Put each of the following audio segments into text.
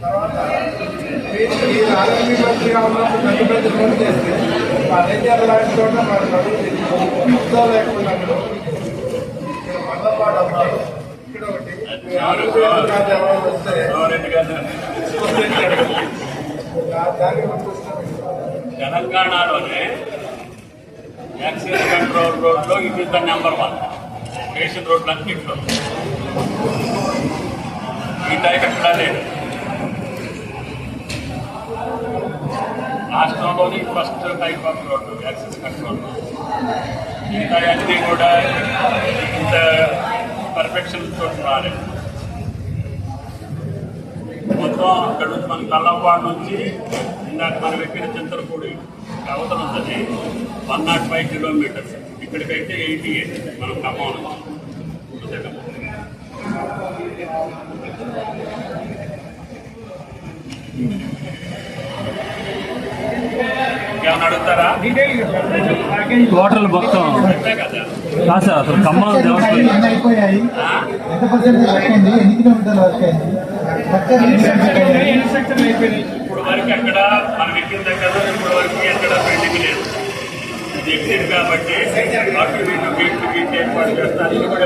తర్వాత మీరు ఆరోగ్య మంత్రిగా ఉన్నప్పుడు పెద్ద పెద్ద పనులు చేస్తే అదైతే లాంటి చోట మన నడువు లేకుండా మల్లపాడు అమ్మారు ఇక్కడ ఒకటి వస్తే తెలంగాణలోనే యాక్సిడెంట్ కంట్రోల్ రోడ్లో it is the number 1 station రోడ్లు అన్నింటిలో. ఈ టైప్ ఎక్కడా లేదు. రాష్ట్రంలోని first type of road accident control. మిగతా అన్నీ కూడా ఇంత పర్ఫెక్షన్ తోటి రాలేదు. మొత్తం అక్కడ నుంచి మన కల్లంపాడు నుంచి ఇందాక మనం ఎక్కిన చింతలపూడి అవతల ఉంటుంది 105 కిలోమీటర్స్. ఇక్కడికైతే 88 మనం ఖమ్మం నుంచి. ఇంకేమన్నా అడుగుతారా? టోటల్ మొత్తం కదా సార్ అసలు ఖమ్మం అయిపోయాయి. ఇప్పుడు వరకు ఎక్కడ మనం ఎక్కిన దగ్గర ఇప్పుడు వరకు ఎక్కడ పెండింగ్ లేదు. ఇది ఎక్కింది కాబట్టి అటు వీళ్ళు గేట్లు ఏర్పాటు చేస్తారు. ఇది కూడా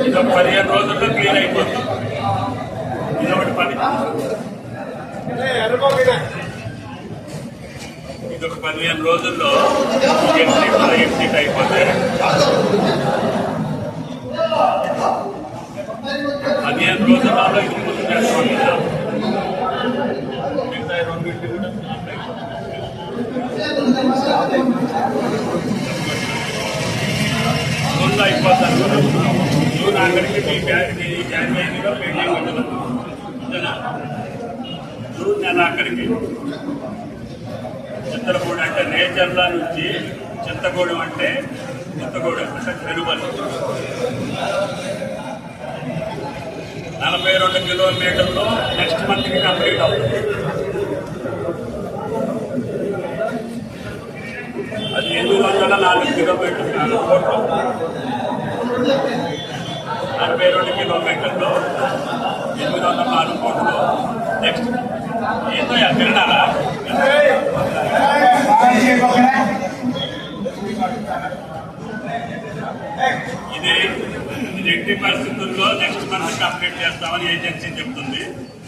ఇది ఒక 15 రోజుల్లో క్లియర్ అయిపోతుంది. ఇది ఒకటి పని. ఇది ఒక 15 రోజుల్లో ఎగ్జిట్ అయిపోతే 15 రోజులలో ఇది పూర్తి చేసుకుంటున్నాం. మిగతా 2 కూడా జూన్లో అయిపోతారు. జూన్ ఆఖరికి మీ జనవరిలో పెండింగ్ ఉండదు. జూన్ నెల ఆఖరికి చింతలగూడ అంటే నేచర్ల నుంచి చింతగూడెం అంటే చింతగూడెం అంటే పెరుమలు 42 కిలోమీటర్లు నెక్స్ట్ మంత్కి కంప్లీట్ అవుతుంది. అది 804 కిలోమీటర్లు 4 కోట్లు 42 కిలోమీటర్లు 804 కోట్లు. నెక్స్ట్ ఏంటో తిరణాలా ఇది ఎట్టి పరిస్థితుల్లో నెక్స్ట్ మంత్ కంప్లీట్ చేస్తామని ఏజెన్సీ చెప్తుంది.